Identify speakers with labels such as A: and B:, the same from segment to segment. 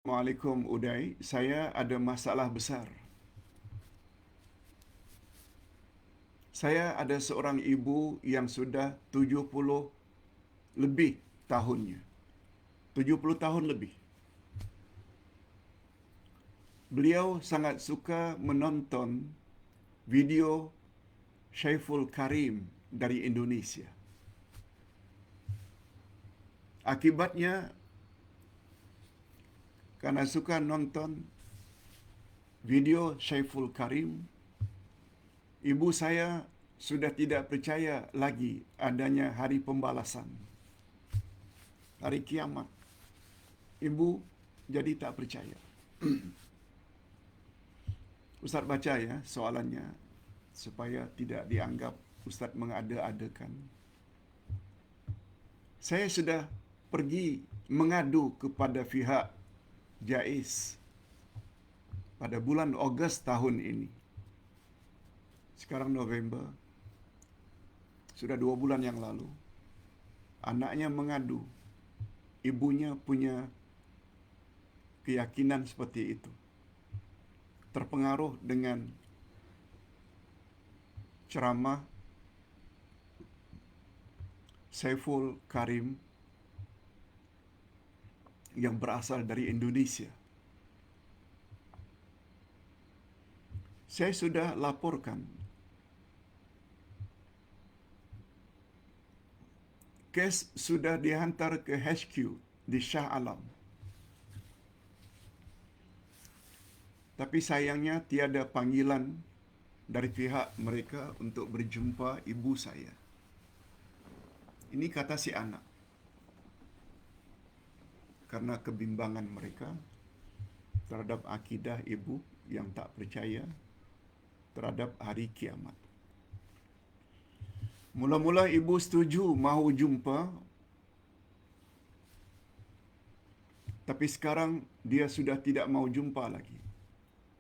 A: Assalamualaikum Uday, saya ada masalah besar. Saya ada seorang ibu yang sudah 70 lebih tahunnya. 70 tahun lebih. Beliau sangat suka menonton video Syaiful Karim dari Indonesia. Akibatnya, karena suka nonton video Syaiful Karim, ibu saya sudah tidak percaya lagi adanya hari pembalasan, hari kiamat. Ibu jadi tak percaya. Ustaz baca ya soalannya supaya tidak dianggap Ustaz mengada-adakan. Saya sudah pergi mengadu kepada pihak JAIS pada bulan Ogos tahun ini. Sekarang November, sudah 2 bulan yang lalu. Anaknya mengadu, ibunya punya keyakinan seperti itu. Terpengaruh dengan ceramah Syaiful Karim yang berasal dari Indonesia. Saya sudah laporkan. Kes sudah dihantar ke HQ di Shah Alam. Tapi sayangnya tiada panggilan dari pihak mereka untuk berjumpa ibu saya. Ini kata si anak. Karena kebimbangan mereka terhadap akidah ibu yang tak percaya terhadap hari kiamat. Mula-mula ibu setuju mahu jumpa, tapi sekarang dia sudah tidak mau jumpa lagi.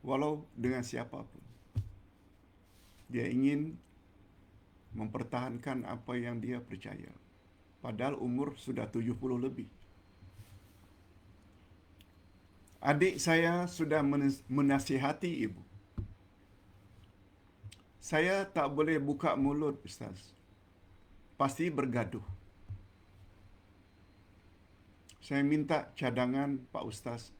A: Walau dengan siapapun. Dia ingin mempertahankan apa yang dia percaya. Padahal umur sudah 70 lebih. Adik saya sudah menasihati ibu. Saya tak boleh buka mulut, Ustaz. Pasti bergaduh. Saya minta cadangan Pak Ustaz.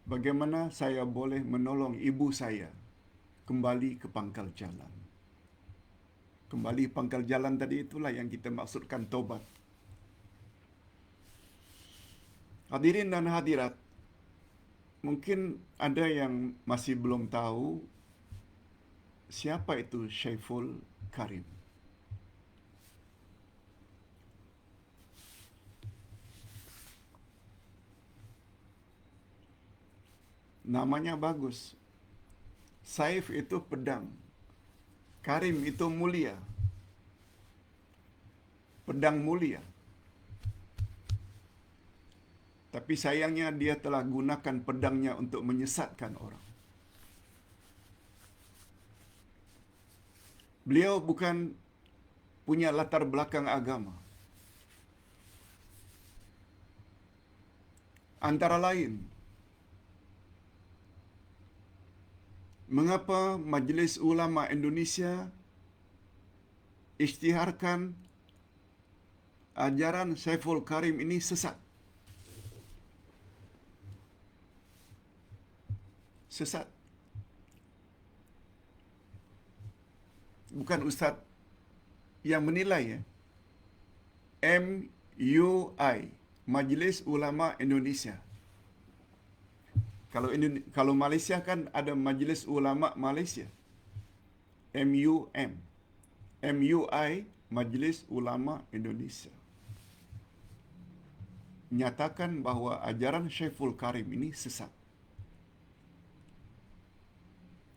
A: Bagaimana saya boleh menolong ibu saya kembali ke pangkal jalan. Kembali pangkal jalan tadi itulah yang kita maksudkan tobat. Hadirin dan hadirat, mungkin ada yang masih belum tahu siapa itu Syaiful Karim. Namanya bagus. Saif itu pedang. Karim itu mulia. Pedang mulia. Tapi sayangnya dia telah gunakan pedangnya untuk menyesatkan orang. Beliau bukan punya latar belakang agama. Antara lain, mengapa Majlis Ulama Indonesia isytiharkan ajaran Syaiful Karim ini sesat? Sesat. Bukan Ustaz yang menilai ya. MUI, Majlis Ulama Indonesia. Kalau Malaysia kan ada Majlis Ulama Malaysia. MUM. MUI, Majlis Ulama Indonesia. Nyatakan bahawa ajaran Syaiful Karim ini sesat.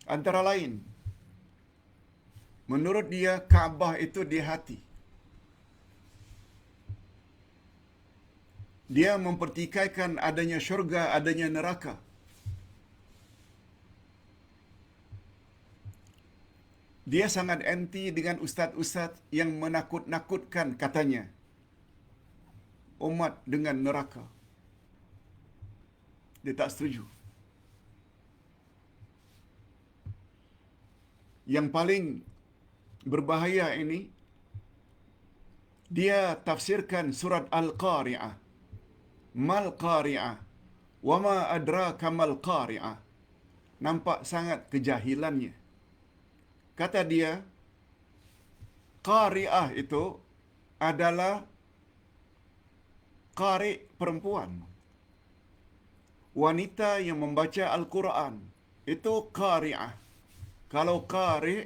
A: Antara lain, menurut dia Kaabah itu di hati. Dia mempertikaikan adanya syurga, adanya neraka. Dia sangat anti dengan ustaz-ustaz yang menakut-nakutkan katanya umat dengan neraka. Dia tak setuju. Yang paling berbahaya ini, dia tafsirkan surat Al-Qari'ah. Mal Qari'ah. Wama adraka mal Qari'ah. Nampak sangat kejahilannya. Kata dia, Qari'ah itu adalah qari' perempuan. Wanita yang membaca Al-Quran. Itu Qari'ah. Kalau qari'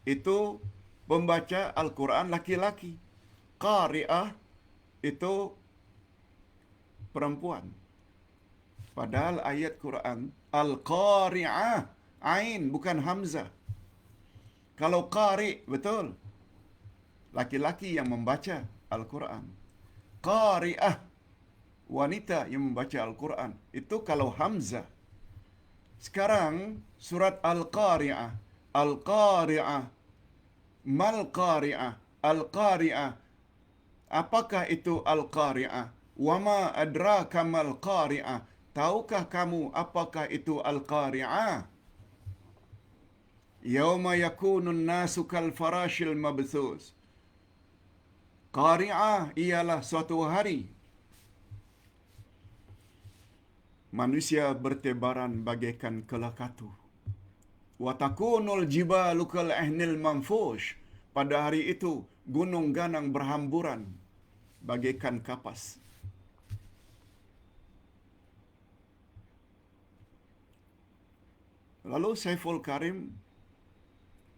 A: itu pembaca Al-Quran laki-laki. Qari'ah itu perempuan. Padahal ayat Quran Al-Qari'ah, Ain bukan Hamzah. Kalau qari' betul, laki-laki yang membaca Al-Quran. Qari'ah, wanita yang membaca Al-Quran. Itu kalau Hamzah. Sekarang surat Al-Qari'ah. Al-Qari'ah. Mal Qari'ah. Al-Qari'ah. Apakah itu Al-Qari'ah? Wama adraka mal Qari'ah. Tahukah kamu apakah itu Al-Qari'ah? Yauma yakunun nasu kal farashil mabthus. Qari'ah ialah suatu hari manusia bertebaran bagaikan kelakatu. Wa takunul jibalu kal ahnil manfush. Pada hari itu gunung ganang berhamburan bagaikan kapas. Lalu Saiful Karim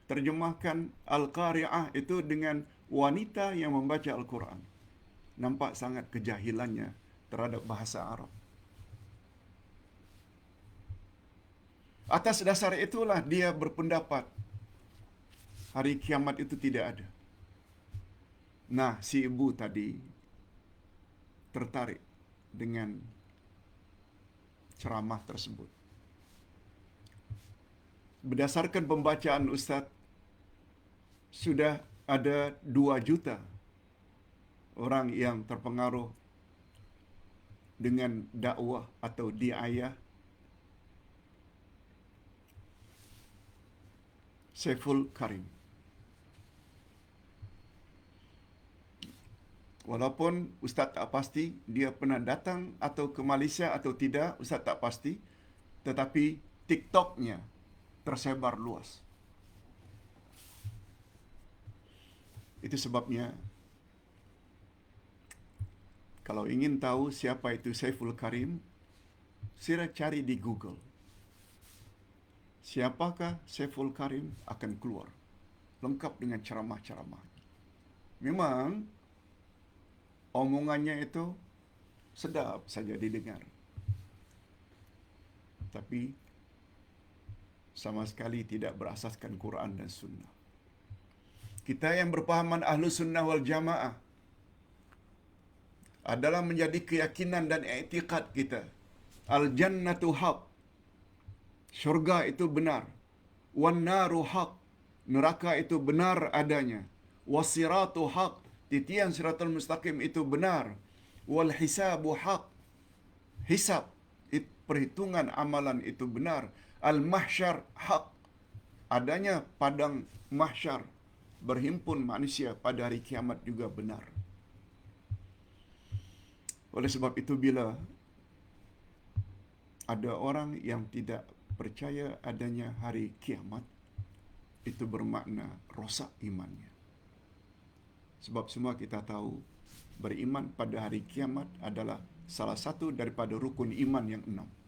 A: terjemahkan Al-Qari'ah itu dengan wanita yang membaca Al-Quran. Nampak sangat kejahilannya terhadap bahasa Arab. Atas dasar itulah dia berpendapat hari kiamat itu tidak ada. Nah, si ibu tadi tertarik dengan ceramah tersebut. Berdasarkan pembacaan Ustaz, sudah ada 2 juta orang yang terpengaruh dengan dakwah atau diayah Saiful Karim. Walaupun Ustaz tak pasti dia pernah datang atau ke Malaysia atau tidak, Ustaz tak pasti. Tetapi TikTok-nya tersebar luas. Itu sebabnya kalau ingin tahu siapa itu Saiful Karim, sila cari di Google. Siapakah Saiful Karim akan keluar. Lengkap dengan ceramah-ceramah. Memang omongannya itu sedap saja didengar. Tapi sama sekali tidak berasaskan Quran dan Sunnah. Kita yang berpahaman Ahlu Sunnah wal Jamaah adalah menjadi keyakinan dan i'tiqad kita. Al-jannatu haq. Syurga itu benar. Wan naru haq. Neraka itu benar adanya. Wasiratu haq. Titian siratul mustaqim itu benar. Wal hisabu haq. Hisab, perhitungan amalan itu benar. Al-mahsyar haq. Adanya padang mahsyar, berhimpun manusia pada hari kiamat juga benar. Oleh sebab itu, bila ada orang yang tidak percaya adanya hari kiamat, itu bermakna rosak imannya. Sebab semua kita tahu, beriman pada hari kiamat adalah salah satu daripada rukun iman yang 6.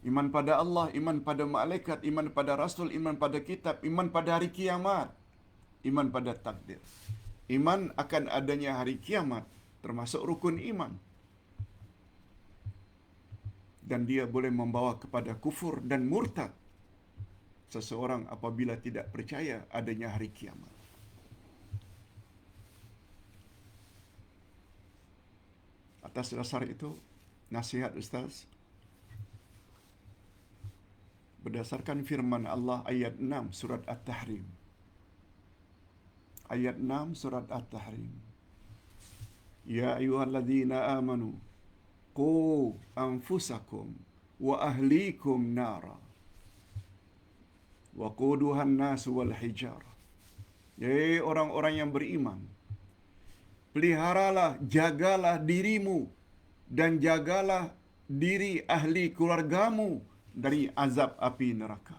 A: Iman pada Allah, iman pada malaikat, iman pada Rasul, iman pada kitab, iman pada hari kiamat, iman pada takdir. Iman akan adanya hari kiamat termasuk rukun iman. Dan dia boleh membawa kepada kufur dan murtad seseorang apabila tidak percaya adanya hari kiamat. Atas dasar itu, nasihat Ustaz, berdasarkan firman Allah ayat 6 surat At-Tahrim. Ayat 6 surat At-Tahrim. Ya ayyuhalladzina amanu qu anfusakum wa ahlikum nara wa quduhan nas wal hijarah. Orang-orang yang beriman, peliharalah, jagalah dirimu dan jagalah diri ahli keluargamu dari azab api neraka.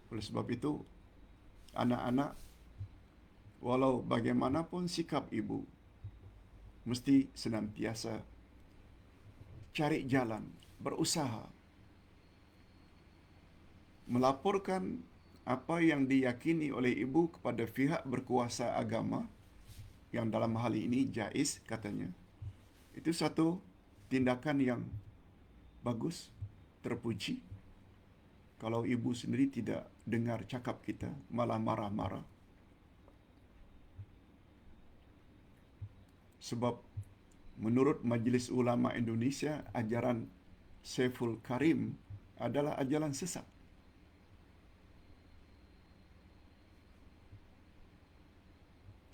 A: Oleh sebab itu, anak-anak, walau bagaimanapun sikap ibu, mesti senantiasa cari jalan, berusaha melaporkan apa yang diyakini oleh ibu kepada pihak berkuasa agama, yang dalam hal ini jaiz katanya. Itu satu tindakan yang bagus, terpuji. Kalau ibu sendiri tidak dengar cakap kita, malah marah-marah. Sebab menurut Majlis Ulama Indonesia, ajaran Saiful Karim adalah ajaran sesat.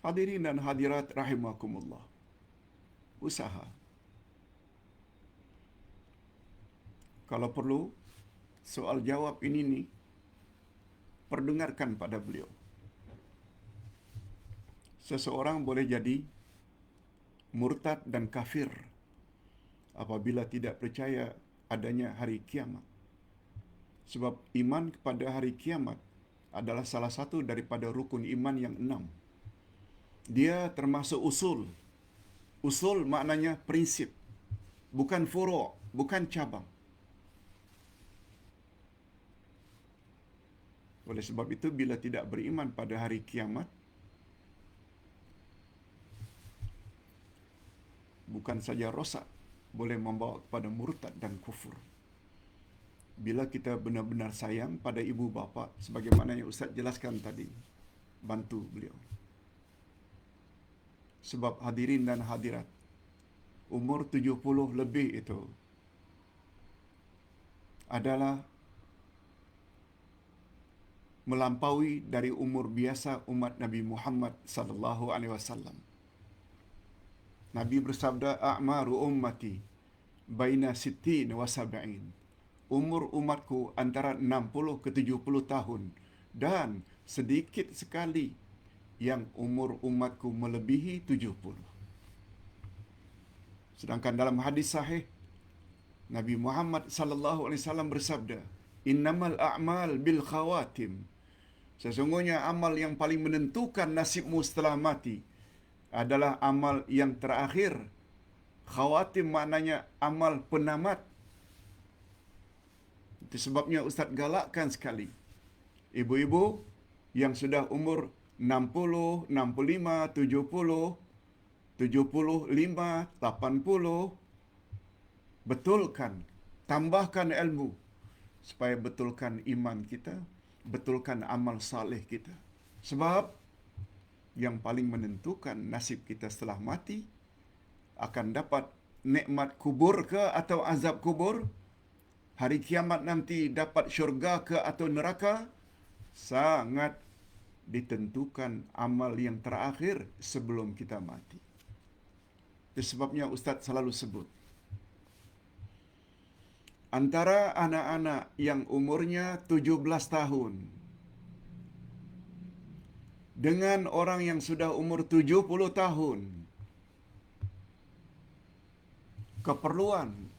A: Hadirin dan hadirat rahimakumullah. Usaha. Kalau perlu, soal jawab ini nih, perdengarkan pada beliau. Seseorang boleh jadi murtad dan kafir apabila tidak percaya adanya hari kiamat. Sebab iman kepada hari kiamat adalah salah satu daripada rukun iman yang 6. Dia termasuk usul. Usul maknanya prinsip, bukan furu', bukan cabang. Oleh sebab itu, bila tidak beriman pada hari kiamat, bukan saja rosak, boleh membawa kepada murtad dan kufur. Bila kita benar-benar sayang pada ibu bapa, sebagaimana yang Ustaz jelaskan tadi, bantu beliau. Sebab hadirin dan hadirat, umur 70 lebih itu adalah melampaui dari umur biasa umat Nabi Muhammad sallallahu alaihi wasallam. Nabi bersabda, "A'maru ummati baina sittin wa sab'in." Umur umatku antara 60 ke 70 tahun, dan sedikit sekali yang umur umatku melebihi 70. Sedangkan dalam hadis sahih, Nabi Muhammad sallallahu alaihi wasallam bersabda, "Innamal a'mal bil khawatim." Sesungguhnya amal yang paling menentukan nasibmu setelah mati adalah amal yang terakhir. Khawatim maknanya amal penamat. Itu sebabnya Ustaz galakkan sekali ibu-ibu yang sudah umur 60, 65, 70, 75, 80, betulkan, tambahkan ilmu supaya betulkan iman kita, betulkan amal saleh kita. Sebab yang paling menentukan nasib kita setelah mati, akan dapat nikmat kubur ke atau azab kubur, hari kiamat nanti dapat syurga ke atau neraka, sangat ditentukan amal yang terakhir sebelum kita mati. Itu sebabnya Ustaz selalu sebut, antara anak-anak yang umurnya 17 tahun dengan orang yang sudah umur 70 tahun, keperluan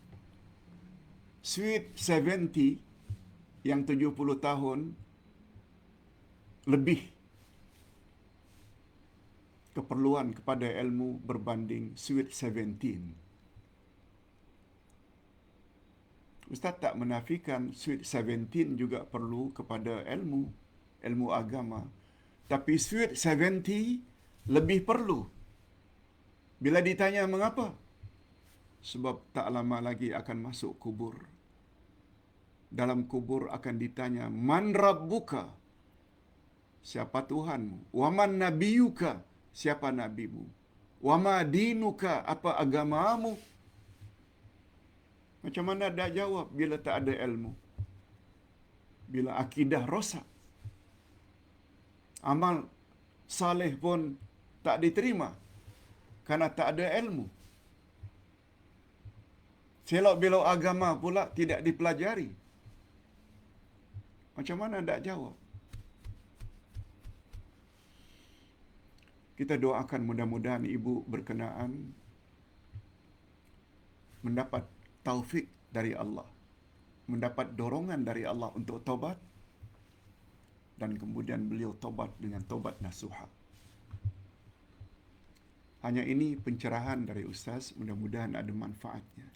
A: Sweet 70 yang 70 tahun lebih keperluan kepada ilmu berbanding Sweet 17. Ustaz tak menafikan Sweet 17 juga perlu kepada ilmu agama. Tapi Sweet 70 lebih perlu. Bila ditanya mengapa? Sebab tak lama lagi akan masuk kubur. Dalam kubur akan ditanya, "Man rabbuka?" Siapa Tuhanmu? "Wa man nabiyuka?" Siapa nabimu? "Wa ma dinuka?" Apa agamamu? Macam mana dah jawab bila tak ada ilmu? Bila akidah rosak, amal saleh pun tak diterima kerana tak ada ilmu. Selok belok agama pula tidak dipelajari. Macam mana nak jawab? Kita doakan mudah-mudahan ibu berkenaan mendapat taufik dari Allah, mendapat dorongan dari Allah untuk taubat, dan kemudian beliau taubat dengan taubat nasuha. Hanya ini pencerahan dari Ustaz, mudah-mudahan ada manfaatnya.